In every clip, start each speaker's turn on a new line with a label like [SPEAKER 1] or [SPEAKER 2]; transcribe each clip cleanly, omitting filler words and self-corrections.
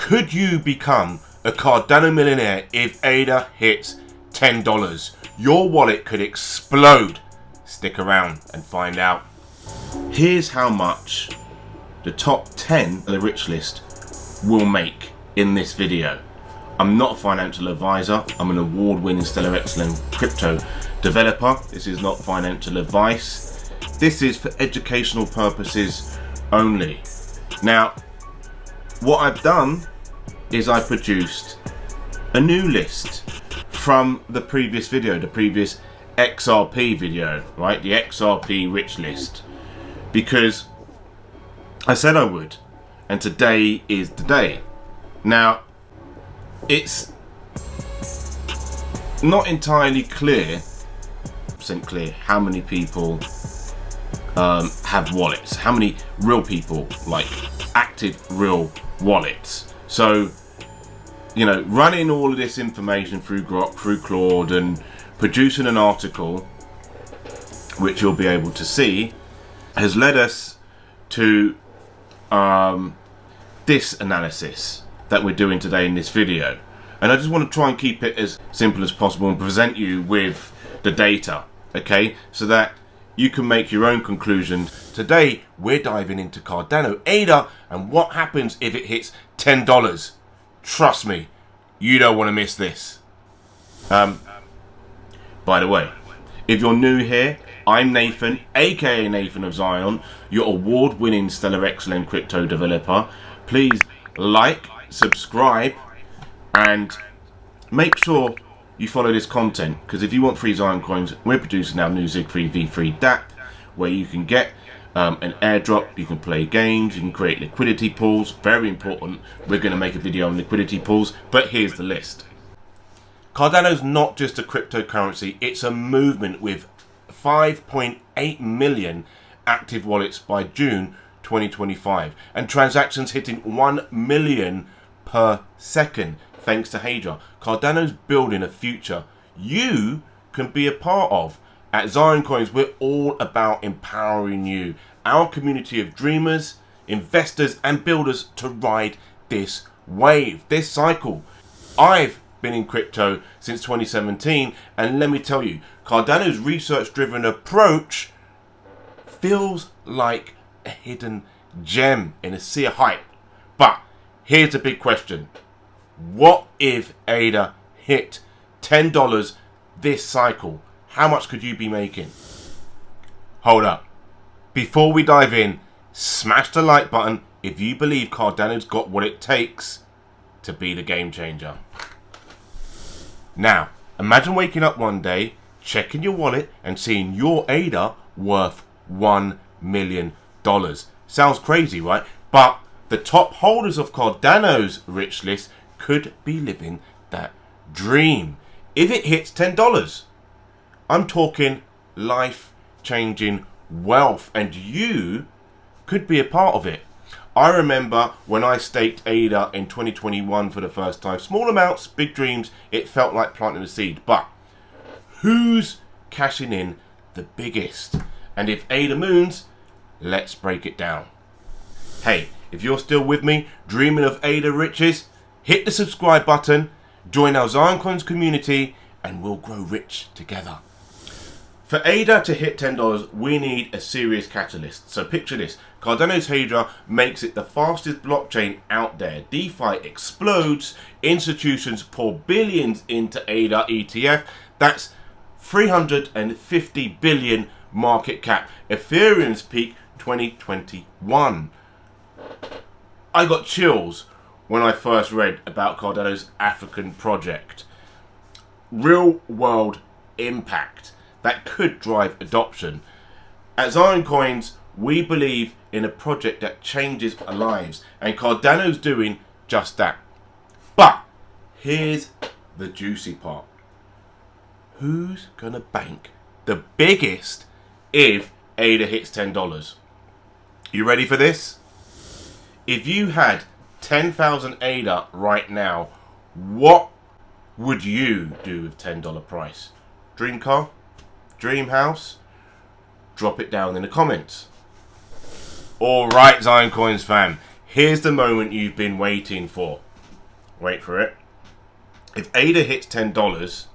[SPEAKER 1] Could you become a Cardano millionaire if ADA hits $10? Your wallet could explode. Stick around and find out. Here's how much the top 10 of the rich list will make in this video. I'm not a financial advisor. I'm an award-winning Stellar Excellent crypto developer. This is not financial advice. This is for educational purposes only. Now, what I've done is I produced a new list from the previous video, the previous XRP video, right? The XRP rich list, because I said I would, and today is the day. Now, it's not entirely clear how many people have wallets, how many real people, like active real wallets. So, you know, running all of this information through Grok, through Claude, and producing an article, which you'll be able to see, has led us to this analysis that we're doing today in this video. And I just want to try and keep it as simple as possible and present you with the data, okay, so that you can make your own conclusions. Today we're diving into Cardano ADA and what happens if it hits $10. Trust me, you don't want to miss this. By the way, if you're new here, I'm Nathan, aka Nathan of Zion, your award-winning Stellar Excellent crypto developer. Please like, subscribe, and make sure you follow this content, because if you want free Zion coins, we're producing our new Zig-free V3 DApp, where you can get an airdrop, you can play games, you can create liquidity pools. Very important. We're going to make a video on liquidity pools, but here's the list. Cardano's not just a cryptocurrency, it's a movement with 5.8 million active wallets by June 2025, and transactions hitting 1 million per second thanks to Hydra. Cardano's building a future you can be a part of. At Zion Coins, we're all about empowering you, our community of dreamers, investors, and builders, to ride this wave, this cycle. I've been in crypto since 2017, and let me tell you, Cardano's research-driven approach feels like a hidden gem in a sea of hype. But here's the big question. What if ADA hit $10 this cycle? How much could you be making? Hold up. Before we dive in, smash the like button if you believe Cardano's got what it takes to be the game changer. Now, imagine waking up one day, checking your wallet, and seeing your ADA worth $1 million. Sounds crazy, right? But the top holders of Cardano's rich list could be living that dream. If it hits $10, I'm talking life-changing wealth, and you could be a part of it. I remember when I staked ADA in 2021 for the first time. Small amounts, big dreams. It felt like planting a seed. But who's cashing in the biggest? And if ADA moons, let's break it down. Hey, if you're still with me, dreaming of ADA riches, hit the subscribe button, join our Zion Coins community, and we'll grow rich together. For ADA to hit $10, we need a serious catalyst. So picture this. Cardano's Hydra makes it the fastest blockchain out there. DeFi explodes. Institutions pour billions into ADA ETF. That's 350 billion market cap. Ethereum's peak 2021. I got chills when I first read about Cardano's African project. Real world impact that could drive adoption. At Zion Coins, we believe in a project that changes our lives, and Cardano's doing just that. But here's the juicy part. Who's gonna bank the biggest if ADA hits $10? You ready for this? If you had 10,000 ADA right now, what would you do with $10 price? Dream car? Dream house? Drop it down in the comments. Alright, Zion Coins fam, here's the moment you've been waiting for. wait for it, if ADA hits $10,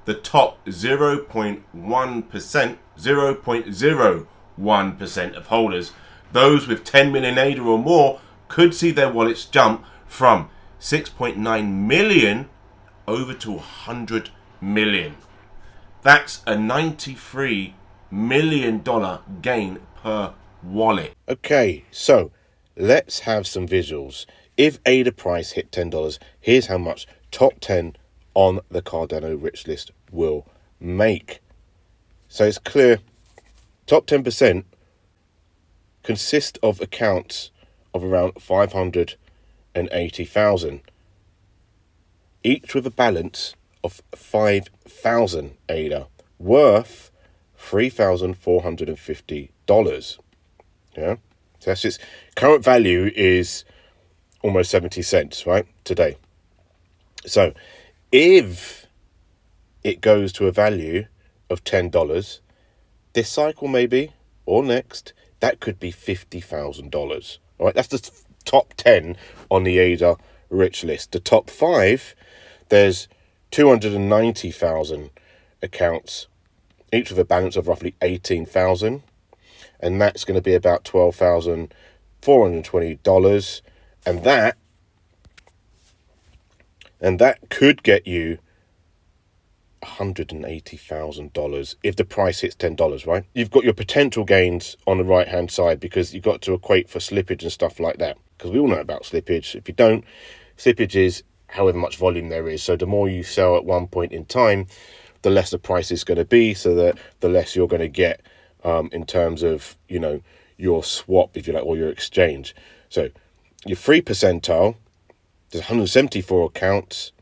[SPEAKER 1] the top 0.1%, 0.01% of holders, those with 10 million ADA or more, could see their wallets jump from 6.9 million over to 100 million. That's a $93 million gain per wallet. Okay, so let's have some visuals. If ADA price hit $10, here's how much top 10 on the Cardano rich list will make. So it's clear, top 10% consist of accounts of around 580,000, each with a balance of 5,000 ADA, worth $3,450. Yeah, so that's its current value is almost 70 cents, right, today. So if it goes to a value of $10 this cycle maybe, or next, that could be $50,000. All right, that's the top 10 on the ADA rich list. The top 5, there's 290,000 accounts, each with a balance of roughly 18,000, and that's going to be about $12,420, and that could get you $180,000 if the price hits $10, right? You've got your potential gains on the right hand side, because you've got to equate for slippage and stuff like that, because we all know about slippage. If you don't, slippage is however much volume there is. So the more you sell at one point in time, the less the price is going to be, so that the less you're going to get in terms of, you know, your swap, if you like, or your exchange. So your free percentile, there's 174 accounts,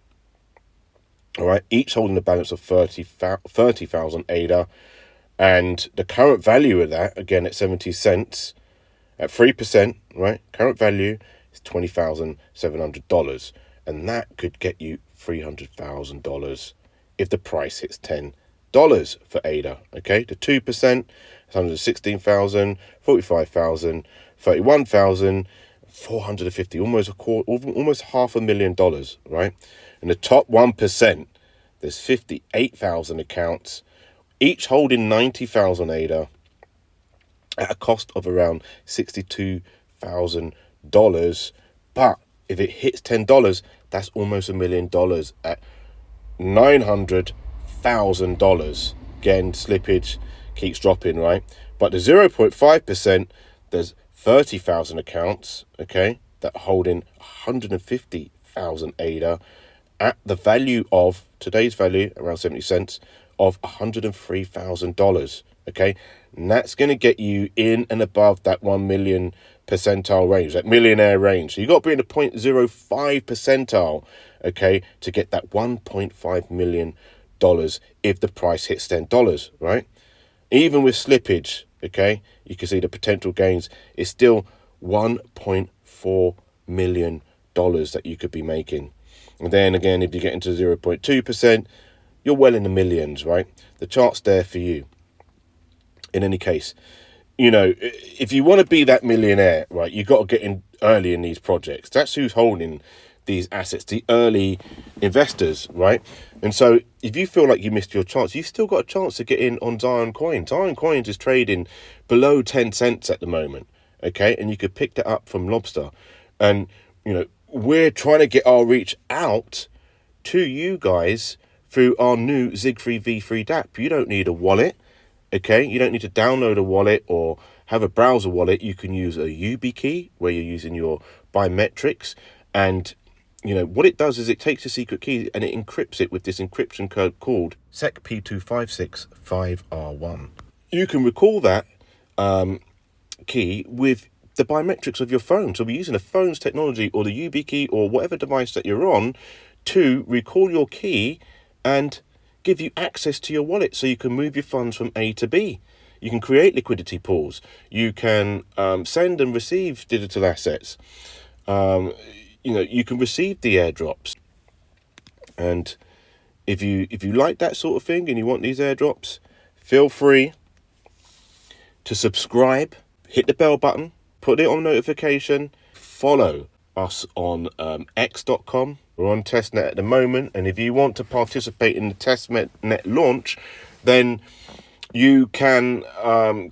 [SPEAKER 1] all right, each holding a balance of 30,000 ADA, and the current value of that, again at 70 cents, at 3%, right, current value is $20,700, and that could get you $300,000 if the price hits $10 for ADA. Okay, the 2%, 116,000, 45,000, 31,000, 450, almost $500,000, right? And the top 1%, there's 58,000 accounts, each holding 90,000 ADA at a cost of around $62,000. But if it hits $10, that's almost $1 million at $900,000. Again, slippage keeps dropping, right? But the 0.5%, there's 30,000 accounts, okay, that are holding 150,000 ADA at the value of, today's value, around 70 cents, of $103,000, okay? And that's going to get you in and above that 1 million percentile range, that millionaire range. So you've got to be in the 0.05 percentile, okay, to get that $1.5 million if the price hits $10, right? Even with slippage, okay, you can see the potential gains is still $1.4 million that you could be making. And then again, if you get into 0.2%, you're well in the millions, right? The chart's there for you. In any case, you know, if you want to be that millionaire, right, you've got to get in early in these projects. That's who's holding these assets, the early investors, right? And so if you feel like you missed your chance, you've still got a chance to get in on Zion Coin. Zion Coins is trading below 10 cents at the moment, okay? And you could pick that up from Lobster. And, you know, we're trying to get our reach out to you guys through our new Zig-free V3 dApp. You don't need a wallet, okay? You don't need to download a wallet or have a browser wallet. You can use a YubiKey where you're using your biometrics. And, you know, what it does is it takes a secret key and it encrypts it with this encryption code called SEC-P2565R1. You can recall that key with the biometrics of your phone. So we're using a phone's technology or the YubiKey or whatever device that you're on to recall your key and give you access to your wallet so you can move your funds from A to B. You can create liquidity pools. You can send and receive digital assets. You know, you can receive the airdrops. And if you like that sort of thing and you want these airdrops, feel free to subscribe, hit the bell button, put it on notification, follow us on x.com. We're on testnet at the moment, and if you want to participate in the testnet launch, then you can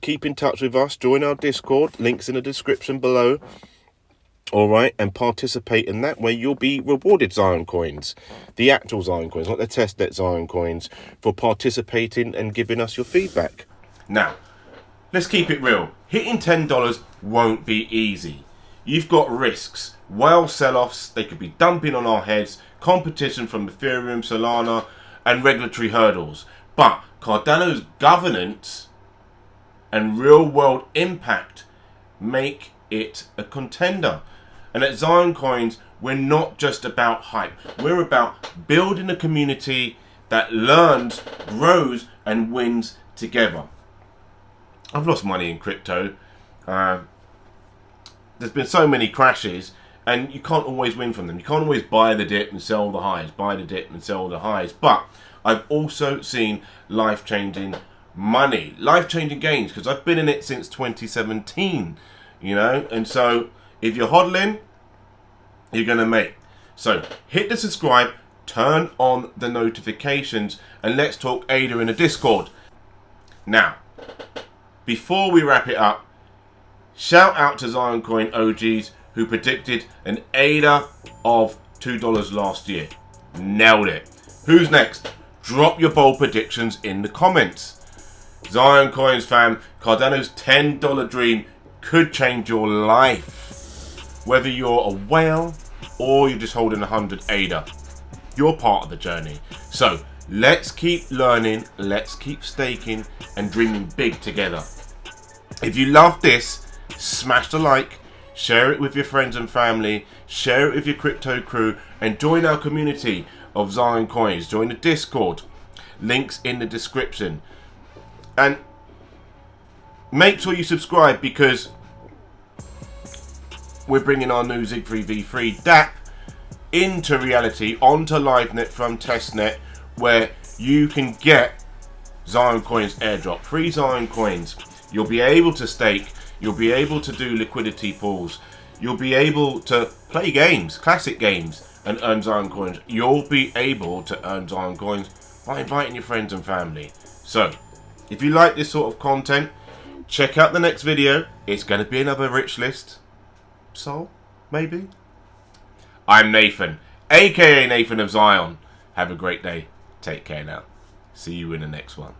[SPEAKER 1] keep in touch with us, join our Discord, links in the description below. All right, and participate in that way. You'll be rewarded Zion coins, the actual Zion coins, not the testnet Zion coins, for participating and giving us your feedback. Now, let's keep it real. Hitting $10 won't be easy. You've got risks, whale sell-offs, they could be dumping on our heads, competition from Ethereum, Solana, and regulatory hurdles. But Cardano's governance and real-world impact make it a contender. And at Zion Coins, we're not just about hype. We're about building a community that learns, grows, and wins together. I've lost money in crypto. There's been so many crashes, and you can't always win from them. You can't always buy the dip and sell the highs, buy the dip and sell the highs. But I've also seen life-changing money, life-changing gains, because I've been in it since 2017, you know. And so if you're hodling, you're going to make. So hit the subscribe, turn on the notifications, and let's talk ADA in the Discord. Now, before we wrap it up, shout out to Zion Coin OGs who predicted an ADA of $2 last year. Nailed it. Who's next? Drop your bold predictions in the comments. Zion Coins fam, Cardano's $10 dream could change your life. Whether you're a whale or you're just holding 100 ADA, you're part of the journey. So let's keep learning, let's keep staking and dreaming big together. If you love this, smash the like, share it with your friends and family, share it with your crypto crew, and join our community of Zion Coins. Join the Discord, links in the description. And make sure you subscribe, because we're bringing our new Zig3 V3 DApp into reality, onto LiveNet from testnet, where you can get Zion Coins airdrop, free Zion Coins. You'll be able to stake, you'll be able to do liquidity pools, you'll be able to play games, classic games, and earn Zion Coins. You'll be able to earn Zion Coins by inviting your friends and family. So, if you like this sort of content, check out the next video. It's going to be another rich list. So, maybe. I'm Nathan, aka Nathan of Zion. Have a great day. Take care now. See you in the next one.